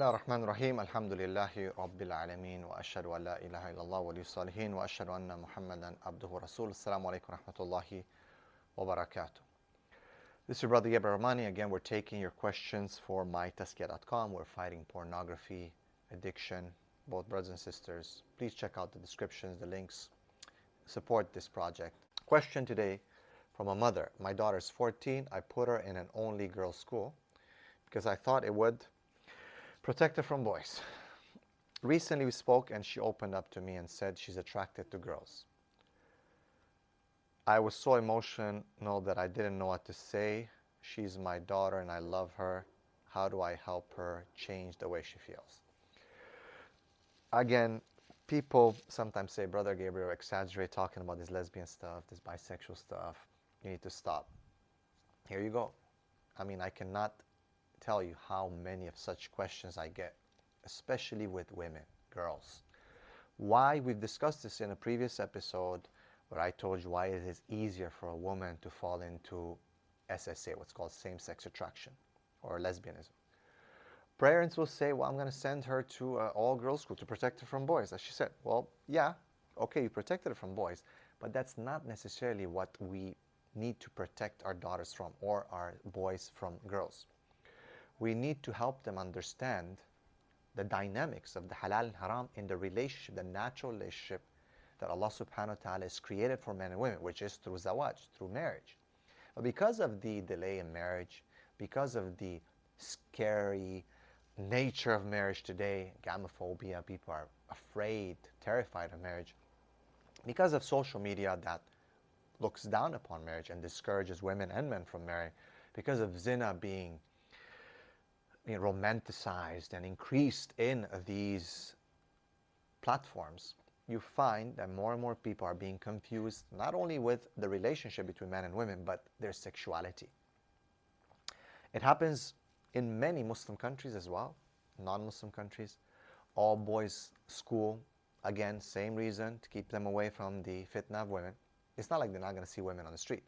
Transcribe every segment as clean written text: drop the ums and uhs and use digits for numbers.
الله الرحمن الرحيم الحمد لله رب العالمين وأشهد أن لا إله إلا الله ولي الصالحين وأشهد أن محمدا عبده ورسوله السلام عليكم ورحمة الله وبركاته. This is your brother Gabriel Rahmani. Again, we're taking your questions for mytaskia.com. We're fighting pornography, addiction, both brothers and sisters. Please check out the descriptions, the links. Support this project. Question today from a mother. My daughter's 14. I put her in an only girls school because I thought it would protect her from boys. Recently we spoke and she opened up to me and said she's attracted to girls. I was so emotional that I didn't know what to say. She's my daughter and I love her. How do I help her change the way she feels? Again, people sometimes say, Brother Gabriel, exaggerate talking about this lesbian stuff, this bisexual stuff. You need to stop. Here you go. I mean, I cannot tell you how many of such questions I get, especially with women, girls. Why? We've discussed this in a previous episode where I told you why it is easier for a woman to fall into SSA, what's called same-sex attraction, or lesbianism. Parents will say, well, I'm going to send her to an all-girls school to protect her from boys. As she said, well, yeah, okay, you protected her from boys, but that's not necessarily what we need to protect our daughters from or our boys from girls. We need to help them understand the dynamics of the halal and haram in the relationship, the natural relationship that Allah subhanahu wa ta'ala has created for men and women, which is through zawaj, through marriage. But because of the delay in marriage, because of the scary nature of marriage today, gamophobia, people are afraid, terrified of marriage, because of social media that looks down upon marriage and discourages women and men from marrying, because of zina being romanticized and increased in these platforms, you find that more and more people are being confused not only with the relationship between men and women, but their sexuality. It happens in many Muslim countries as well, non-Muslim countries. All boys school, again, same reason, to keep them away from the fitna of women. It's not like they're not going to see women on the street.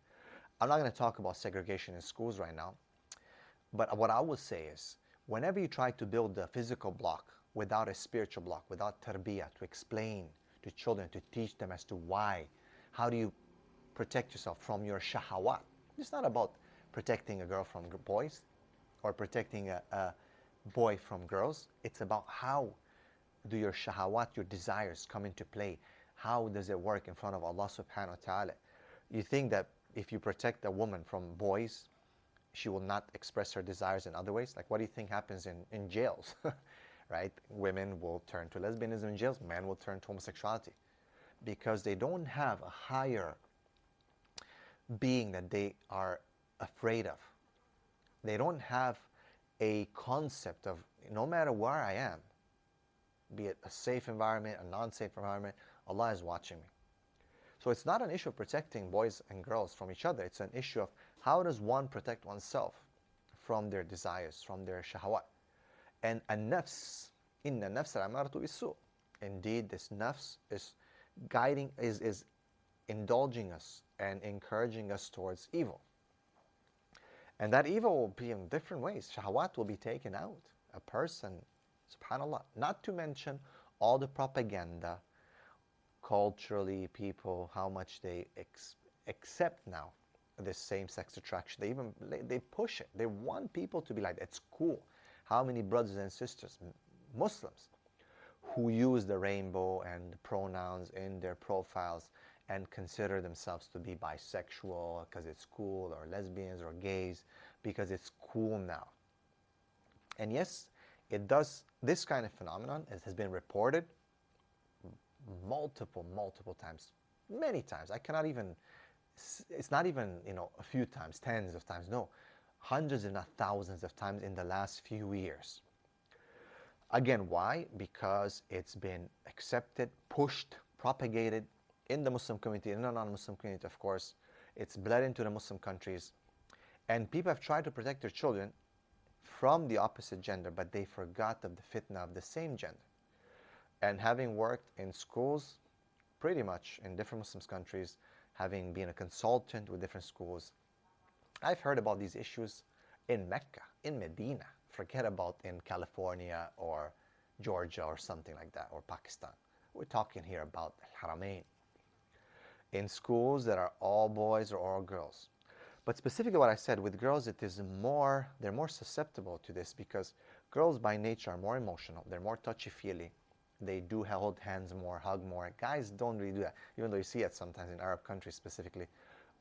I'm not going to talk about segregation in schools right now, but what I would say is, whenever you try to build a physical block without a spiritual block, without tarbiyah, to explain to children, to teach them as to why, how do you protect yourself from your shahawat? It's not about protecting a girl from boys or protecting a boy from girls. It's about how do your shahawat, your desires come into play? How does it work in front of Allah subhanahu wa ta'ala? You think that if you protect a woman from boys, she will not express her desires in other ways? Like, what do you think happens in jails? Right? Women will turn to lesbianism in jails, men will turn to homosexuality because they don't have a higher being that they are afraid of. They don't have a concept of, no matter where I am, be it a safe environment, a non-safe environment, Allah is watching me. So it's not an issue of protecting boys and girls from each other. It's an issue of how does one protect oneself from their desires, from their shahawat. And an-nafs, inna nafs al-amaratu bis-su'. Indeed, this nafs is guiding, is indulging us and encouraging us towards evil. And that evil will be in different ways. Shahawat will be taken out. A person, subhanAllah, not to mention all the propaganda, culturally, people, how much they accept now this same-sex attraction. They push it. They want people to be like, it's cool. How many brothers and sisters, Muslims, who use the rainbow and pronouns in their profiles and consider themselves to be bisexual because it's cool, or lesbians or gays because it's cool now. And yes, it does, this kind of phenomenon has been reported multiple times, many times. I cannot even, it's not even, a few times, tens of times, no, hundreds if not thousands of times in the last few years. Again, why? Because it's been accepted, pushed, propagated in the Muslim community, in the non-Muslim community, of course. It's bled into the Muslim countries. And people have tried to protect their children from the opposite gender, but they forgot of the fitna of the same gender. And having worked in schools, pretty much in different Muslim countries, having been a consultant with different schools, I've heard about these issues in Mecca, in Medina, Forget about in California or Georgia or something like that, or Pakistan. We're talking here about Haramain. In schools that are all boys or all girls. But specifically what I said, with girls it is more, they're more susceptible to this because girls by nature are more emotional, they're more touchy-feely, they do hold hands more, hug more. Guys don't really do that, even though you see it sometimes in Arab countries specifically,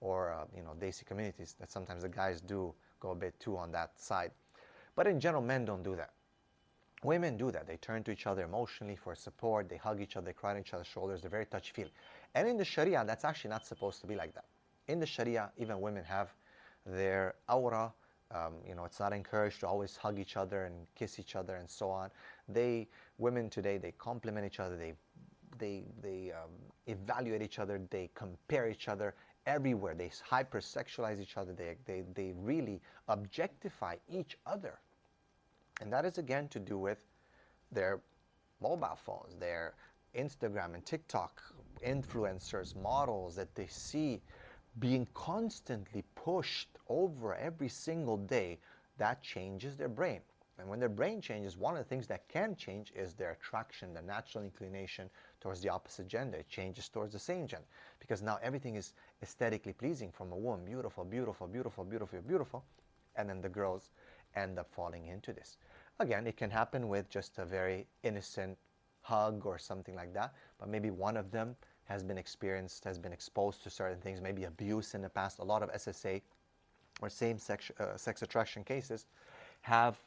or Desi communities, that sometimes the guys do go a bit too on that side. But in general, men don't do that. Women do that. They turn to each other emotionally for support, they hug each other, they cry on each other's shoulders, they're very touchy-feely. And in the Sharia, that's actually not supposed to be like that. In the Sharia, even women have their aura. It's not encouraged to always hug each other and kiss each other and so on. Women today, they compliment each other, they evaluate each other, they compare each other everywhere. They hypersexualize each other. They really objectify each other. And that is again to do with their mobile phones, their Instagram and TikTok influencers, models that they see being constantly pushed over every single day. That changes their brain. And when their brain changes, one of the things that can change is their attraction, the natural inclination towards the opposite gender. It changes towards the same gender because now everything is aesthetically pleasing from a woman. Beautiful, beautiful, beautiful, beautiful, beautiful. And then the girls end up falling into this. Again, it can happen with just a very innocent hug or something like that, but maybe one of them has been exposed to certain things, maybe abuse in the past. A lot of SSA or same-sex sex attraction cases have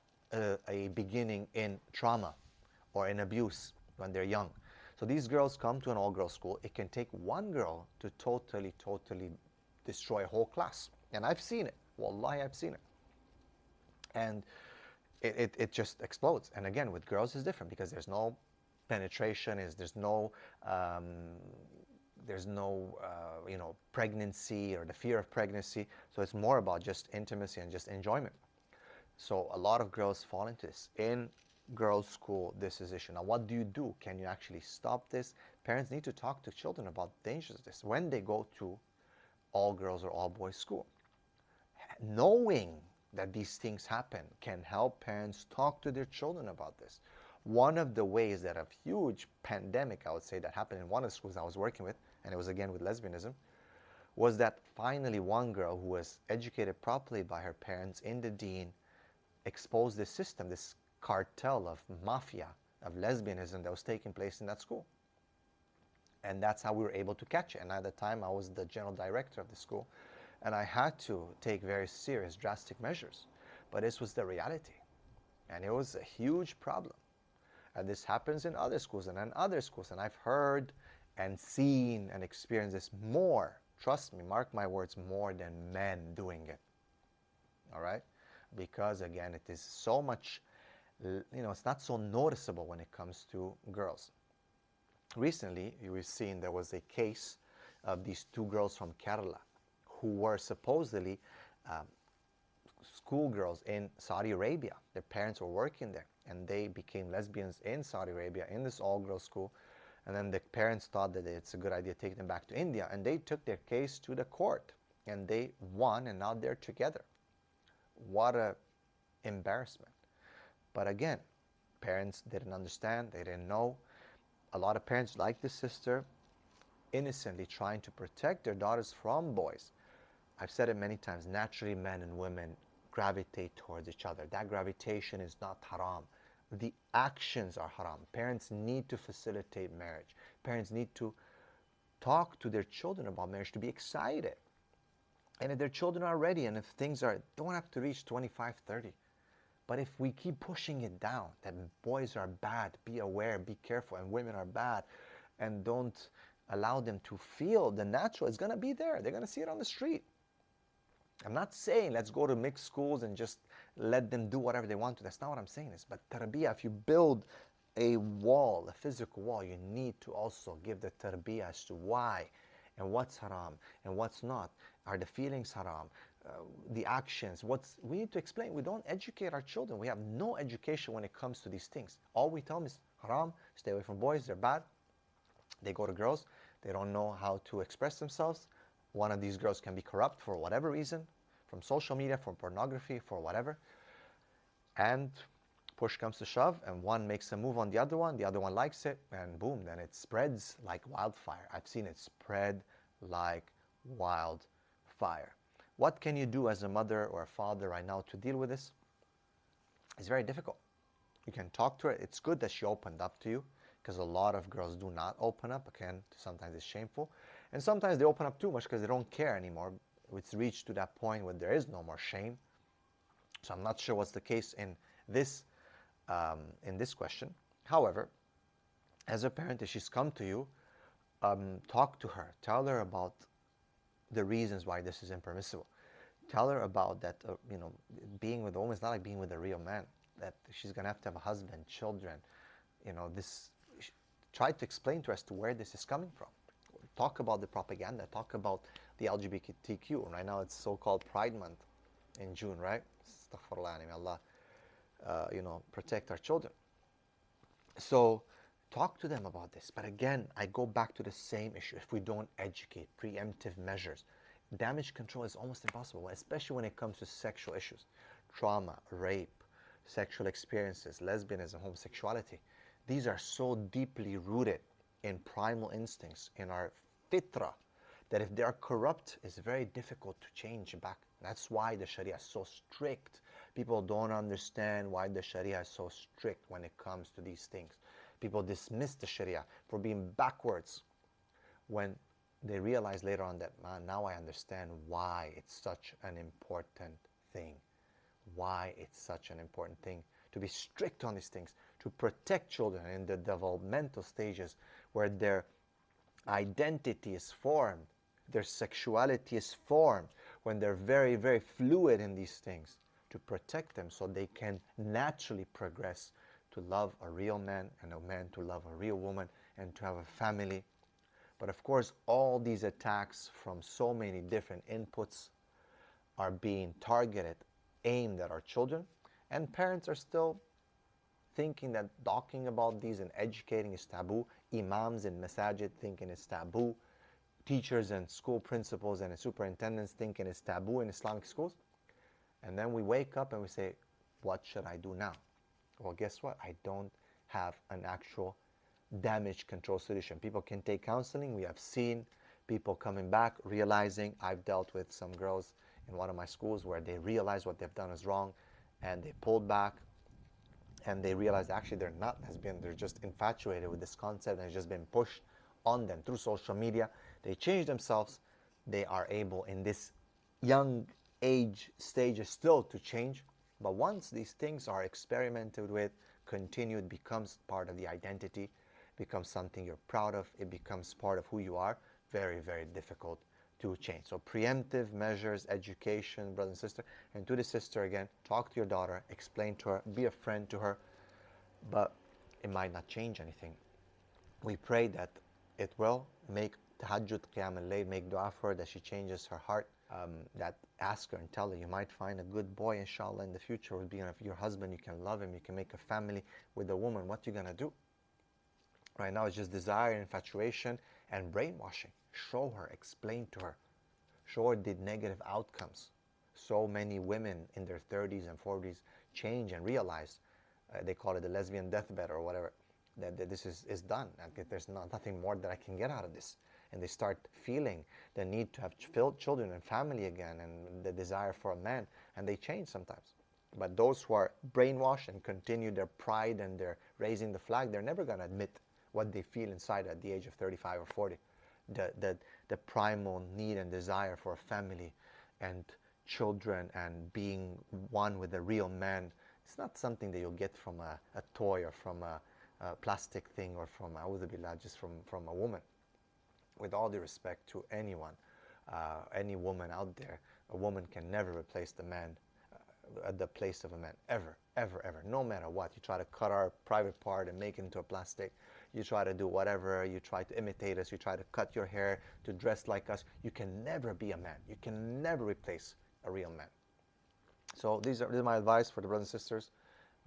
a beginning in trauma or in abuse when they're young. So these girls come to an all-girls school. It can take one girl to totally destroy a whole class. And I've seen it. Wallahi, I've seen it. And it just explodes. And again, with girls it's different because there's no penetration, there's no pregnancy or the fear of pregnancy. So it's more about just intimacy and just enjoyment. So a lot of girls fall into this. In girls' school, this is issue. Now, what do you do? Can you actually stop this? Parents need to talk to children about the dangers of this when they go to all girls or all boys school. Knowing that these things happen can help parents talk to their children about this. One of the ways that a huge pandemic, I would say, that happened in one of the schools I was working with, and it was again with lesbianism, was that finally one girl who was educated properly by her parents in the deen exposed this system, this cartel of mafia, of lesbianism that was taking place in that school. And that's how we were able to catch it. And at the time, I was the general director of the school, and I had to take very serious, drastic measures. But this was the reality. And it was a huge problem. And this happens in other schools and in other schools. And I've heard and seen and experienced this more, trust me, mark my words, more than men doing it. All right? Because again, it is so much, it's not so noticeable when it comes to girls. Recently, we've seen there was a case of these two girls from Kerala who were supposedly schoolgirls in Saudi Arabia. Their parents were working there, and they became lesbians in Saudi Arabia in this all-girls school. And then the parents thought that it's a good idea to take them back to India, and they took their case to the court, and they won, and now they're together. What a embarrassment. But again, parents didn't understand, they didn't know. A lot of parents, like this sister, innocently trying to protect their daughters from boys. I've said it many times, naturally men and women gravitate towards each other. That gravitation is not haram. The actions are haram. Parents need to facilitate marriage. Parents need to talk to their children about marriage, to be excited. And if their children are ready, and if things don't have to reach 25, 30. But if we keep pushing it down, that boys are bad, be aware, be careful, and women are bad, and don't allow them to feel the natural, it's going to be there. They're going to see it on the street. I'm not saying let's go to mixed schools and just let them do whatever they want to. That's not what I'm saying. But tarbiyah, if you build a wall, a physical wall, you need to also give the tarbiyah as to why and what's haram and what's not. Are the feelings haram? The actions, we need to explain. We don't educate our children. We have no education when it comes to these things. All we tell them is haram, stay away from boys, they're bad. They go to girls, they don't know how to express themselves. One of these girls can be corrupt for whatever reason, from social media, from pornography, for whatever. And push comes to shove, and one makes a move on the other one likes it, and boom, then it spreads like wildfire. I've seen it spread like wildfire. What can you do as a mother or a father right now to deal with this? It's very difficult. You can talk to her. It's good that she opened up to you, because a lot of girls do not open up. Again, sometimes it's shameful. And sometimes they open up too much because they don't care anymore. It's reached to that point where there is no more shame. So I'm not sure what's the case this in this question. However, as a parent, if she's come to you, talk to her. Tell her about the reasons why this is impermissible. Tell her about that, being with a woman is not like being with a real man, that she's going to have a husband, children. Try to explain to us to where this is coming from. Talk about the propaganda. Talk about the LGBTQ. Right now it's so-called Pride Month in June, right? Astaghfirullah, may Allah, protect our children. So talk to them about this. But again, I go back to the same issue. If we don't educate, preemptive measures, damage control is almost impossible, especially when it comes to sexual issues, trauma, rape, sexual experiences, lesbianism, homosexuality. These are so deeply rooted in primal instincts, in our fitra, that if they are corrupt, it's very difficult to change back. That's why the Sharia is so strict. People don't understand why the Sharia is so strict when it comes to these things. People dismiss the Sharia for being backwards when they realize later on that, man, now I understand why it's such an important thing. Why it's such an important thing to be strict on these things, to protect children in the developmental stages where their identity is formed, their sexuality is formed, when they're very, very fluid in these things, to protect them so they can naturally progress to love a real man and a man to love a real woman and to have a family. But of course, all these attacks from so many different inputs are being targeted, aimed at our children, and parents are still thinking that talking about these and educating is taboo. Imams in masajid thinking it's taboo. Teachers and school principals and superintendents thinking it's taboo in Islamic schools. And then we wake up and we say, what should I do now? Well, guess what? I don't have an actual damage control solution. People can take counseling. We have seen people coming back, realizing. I've dealt with some girls in one of my schools where they realized what they've done is wrong and they pulled back and they realized actually they're not lesbian, they're just infatuated with this concept and it's just been pushed on them through social media. They change themselves. They are able in this young age stages still to change. But once these things are experimented with, continued, becomes part of the identity, becomes something you're proud of, it becomes part of who you are, very, very difficult to change. So preemptive measures, education, brother and sister. And to the sister again, talk to your daughter, explain to her, be a friend to her, but it might not change anything. We pray that it will make tahajjud, qiyam al-layl, make dua for her, that she changes her heart, that ask her and tell her, you might find a good boy, inshallah, in the future will be your husband, you can love him, you can make a family with a woman, what you gonna do? Right now it's just desire, infatuation, and brainwashing. Show her, explain to her, show her the negative outcomes. So many women in their 30s and 40s change and realize, they call it the lesbian deathbed or whatever, that this is done, and there's nothing more that I can get out of this. And they start feeling the need to have children and family again and the desire for a man, and they change sometimes. But those who are brainwashed and continue their pride and they're raising the flag, they're never going to admit what they feel inside at the age of 35 or 40. The primal need and desire for a family and children and being one with a real man. It's not something that you'll get from a toy or from a plastic thing or from, a'udhu billah, just from a woman. With all due respect to anyone, any woman out there, a woman can never replace the man at the place of a man, ever, ever, ever. No matter what, you try to cut our private part and make it into a plastic, you try to do whatever, you try to imitate us, you try to cut your hair, to dress like us, you can never be a man. You can never replace a real man. So this is my advice for the brothers and sisters.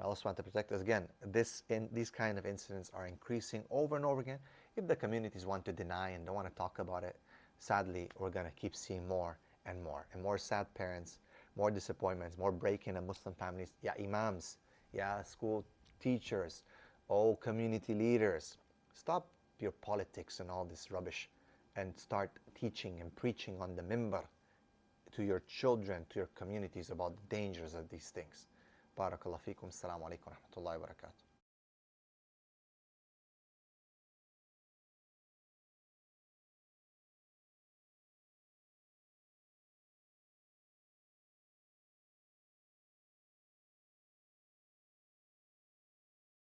I also want to protect us. Again, these kind of incidents are increasing over and over again. If the communities want to deny and don't want to talk about it, sadly, we're going to keep seeing more and more sad parents, more disappointments, more breaking in Muslim families. Yeah, imams, yeah, school teachers, all community leaders. Stop your politics and all this rubbish and start teaching and preaching on the minbar to your children, to your communities about the dangers of these things. Barakallahu feekum. Assalamu alaikum wa rahmatullahi wa barakatuh.